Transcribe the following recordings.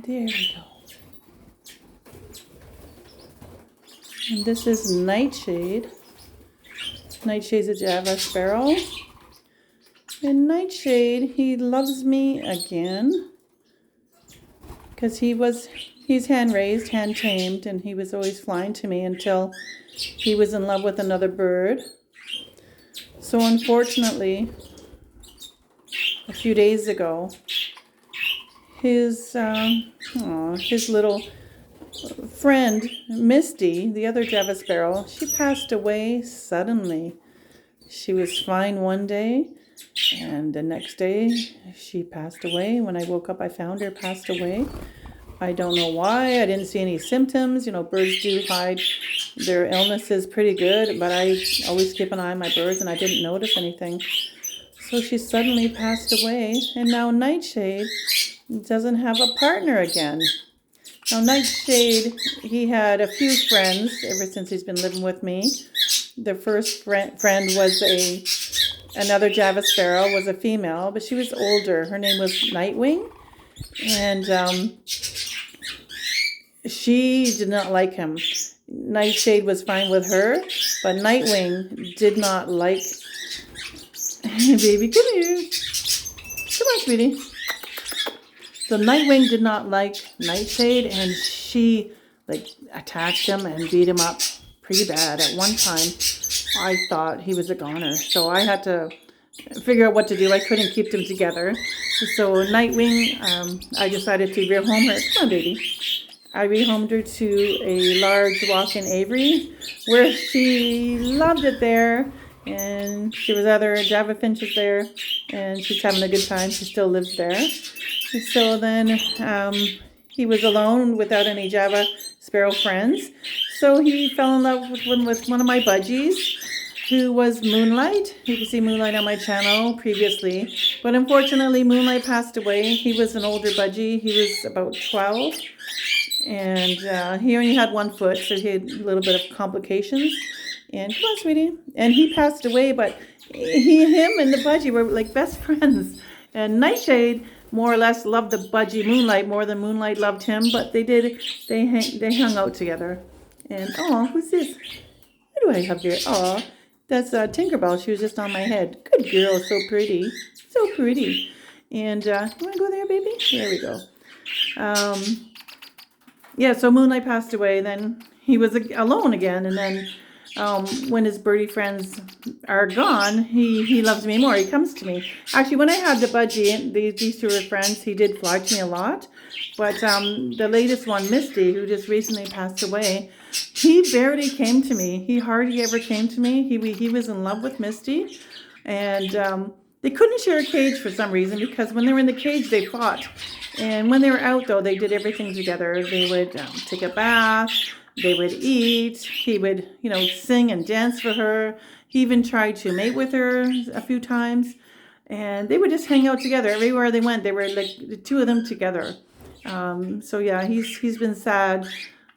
There we go. And this is Nightshade. Nightshade's a Java Sparrow. And Nightshade, he loves me again. Because he's hand-raised, hand-tamed, and he was always flying to me until he was in love with another bird. So unfortunately, a few days ago, his little friend, Misty, the other Java Sparrow, she passed away suddenly. She was fine one day, and the next day she passed away. When I woke up, I found her passed away. I don't know why. I didn't see any symptoms. You know, birds do hide their illnesses pretty good, but I always keep an eye on my birds, and I didn't notice anything. So she suddenly passed away, and now Nightshade doesn't have a partner again. Now Nightshade, he had a few friends ever since he's been living with me. The first friend was another Java Sparrow, was a female, but she was older. Her name was Nightwing, and she did not like him. Nightshade was fine with her, but Nightwing did not like. Hey, baby, come here. Come on, sweetie. So Nightwing did not like Nightshade, and she attacked him and beat him up pretty bad. At one time, I thought he was a goner, so I had to figure out what to do. I couldn't keep them together. So Nightwing, I decided to rehome her. Come on, baby. I rehomed her to a large walk-in aviary where she loved it there. And there was other Java finches there, and she's having a good time. She still lives there. So then he was alone without any Java Sparrow friends. So he fell in love with one of my budgies, who was Moonlight. You can see Moonlight on my channel previously. But unfortunately, Moonlight passed away. He was an older budgie. He was about 12. And he only had 1 foot, so he had a little bit of complications. And come on, sweetie. And he passed away, but him and the budgie were like best friends. And Nightshade more or less loved the budgie Moonlight more than Moonlight loved him, but they hung out together. And oh, who's this? Who do I have here? Oh, that's Tinkerbell. She was just on my head. Good girl, so pretty, so pretty. And you want to go there, baby? There we go. Yeah, so Moonlight passed away. Then he was alone again, and then. When his birdie friends are gone, he loves me more. He comes to me. Actually, when I had the budgie, these two were friends, he did fly to me a lot. But the latest one, Misty, who just recently passed away, he barely came to me. He hardly ever came to me. He was in love with Misty. And they couldn't share a cage for some reason, because when they were in the cage, they fought. And when they were out, though, they did everything together. They would take a bath. They would eat. He would, sing and dance for her. He even tried to mate with her a few times. And they would just hang out together. Everywhere they went, they were like the two of them together. So yeah, he's been sad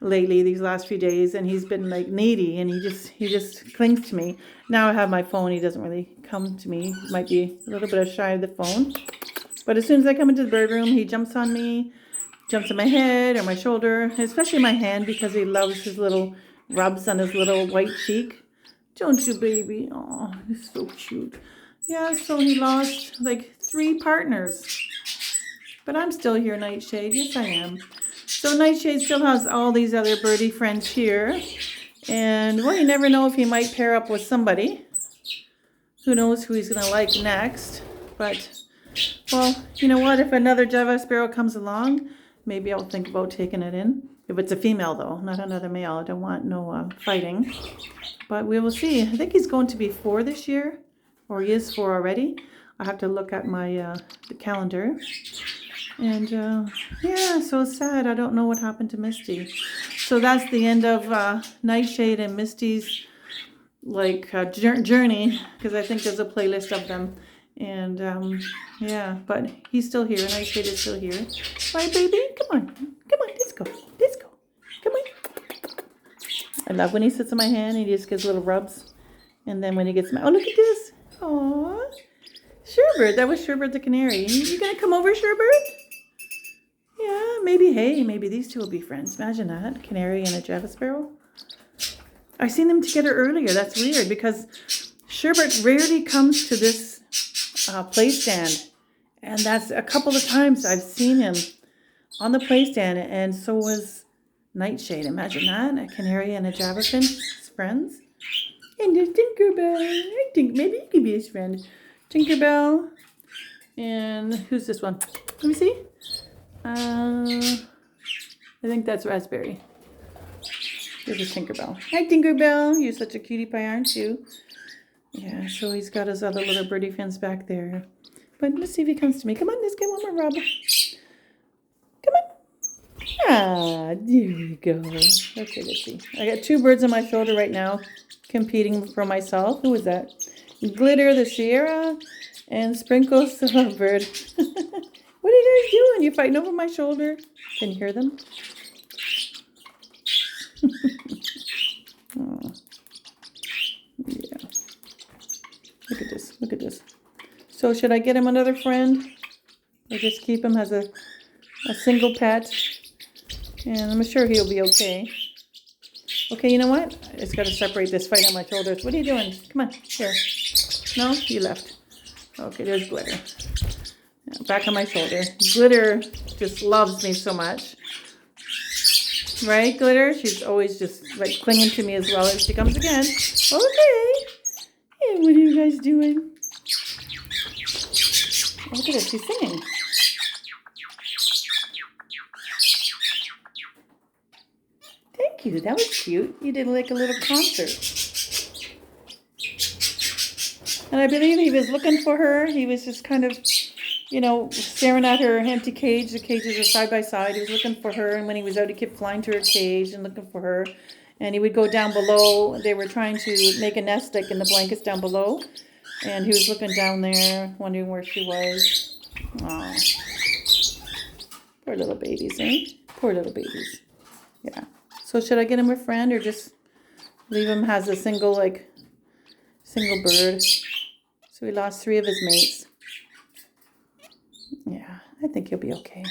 lately these last few days, and he's been like needy, and he just clings to me. Now I have my phone. He doesn't really come to me. He might be a little bit shy of the phone. But as soon as I come into the bird room, he jumps on me. Jumps on my head or my shoulder, especially my hand, because he loves his little rubs on his little white cheek. Don't you, baby? Oh, he's so cute. Yeah, so he lost like 3 partners. But I'm still here, Nightshade. Yes, I am. So Nightshade still has all these other birdie friends here. And, well, you never know if he might pair up with somebody. Who knows who he's going to like next. But, well, you know what? If another Java Sparrow comes along, maybe I'll think about taking it in. If it's a female, though, not another male. I don't want no fighting. But we will see. I think he's going to be 4 this year. Or he is 4 already. I have to look at my the calendar. And, yeah, so sad. I don't know what happened to Misty. So that's the end of Nightshade and Misty's, journey. Because I think there's a playlist of them. And, yeah, but he's still here. Nightshade is still here. Right, baby? Come on. Come on, let's go. Let's go. Come on. I love when he sits on my hand and he just gives little rubs. And then when he gets my... Oh, look at this. Aww. Sherbert. That was Sherbert the canary. You gonna come over, Sherbert? Yeah, maybe hey, maybe these two will be friends. Imagine that, canary and a Java sparrow. I seen them together earlier. That's weird because Sherbert rarely comes to this play stand. And that's a couple of times I've seen him on the play stand, and so was Nightshade. Imagine that, a canary and a Java finch friends. And there's Tinkerbell. I think maybe you could be his friend. Tinkerbell. And who's this one? Let me see. I think that's Raspberry. Here's a Tinkerbell. Hi, Tinkerbell. You're such a cutie pie, aren't you? Yeah, so he's got his other little birdie friends back there. But let's see if he comes to me. Come on, let's get one more rub. Come on. Ah, there we go. Okay, let's see. I got 2 birds on my shoulder right now, competing for myself. Who is that? Glitter the Sierra and Sprinkles the Lovebird. What are you guys doing? You're fighting over my shoulder. Can you hear them? Oh. Yeah. Look at this. Look at this. So should I get him another friend? Or just keep him as a single pet? And I'm sure he'll be okay. Okay, you know what? I just got to separate this fight on my shoulders. What are you doing? Come on, here. No, you left. Okay, there's Glitter. Back on my shoulder. Glitter just loves me so much. Right, Glitter? She's always just like clinging to me as well. Here she comes again. Okay. Hey, what are you guys doing? Look at it, she's singing. Thank you, that was cute. You did like a little concert. And I believe he was looking for her. He was just kind of, staring at her empty cage. The cages are side by side. He was looking for her, and when he was out, he kept flying to her cage and looking for her. And he would go down below. They were trying to make a nest like in the blankets down below. And he was looking down there, wondering where she was. Aw. Poor little babies, eh? Poor little babies. Yeah. So should I get him a friend or just leave him as a single bird? So he lost 3 of his mates. Yeah, I think he'll be okay.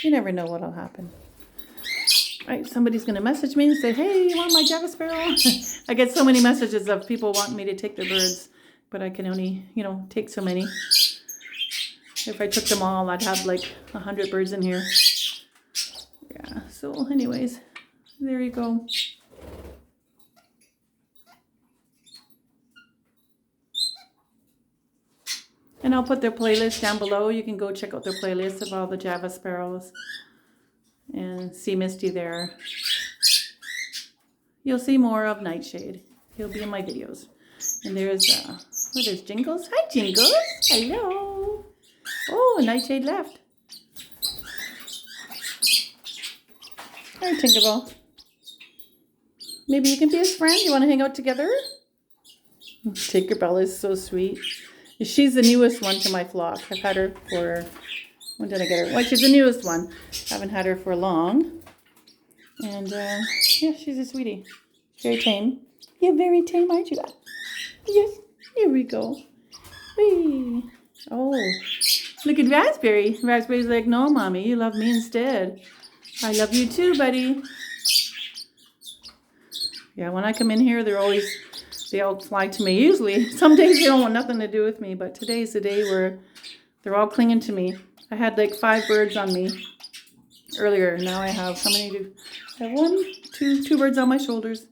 You never know what'll happen. All right, somebody's going to message me and say, hey, you want my Java sparrow? I get so many messages of people wanting me to take their birds, but I can only, take so many. If I took them all, I'd have like 100 birds in here. Yeah, so anyways, there you go. And I'll put their playlist down below. You can go check out their playlist of all the Java sparrows and see Misty there. You'll see more of Nightshade. He'll be in my videos. And there's there's Jingles. Hi, Jingles. Hello. Oh, Nightshade left. Hi, Tinkerbell. Maybe you can be his friend. You want to hang out together? Tinkerbell is so sweet. She's the newest one to my flock. I've had her for, when did I get her? Well, she's the newest one. Haven't had her for long. And, yeah, she's a sweetie. Very tame. You're very tame, aren't you? Yes, here we go. Whee. Oh, look at Raspberry. Raspberry's like, no, Mommy, you love me instead. I love you too, buddy. Yeah, when I come in here, they all fly to me. Usually, some days they don't want nothing to do with me, but today's the day where they're all clinging to me. I had like 5 birds on me earlier. Now I have, how many do I have? 1, 2 birds on my shoulders.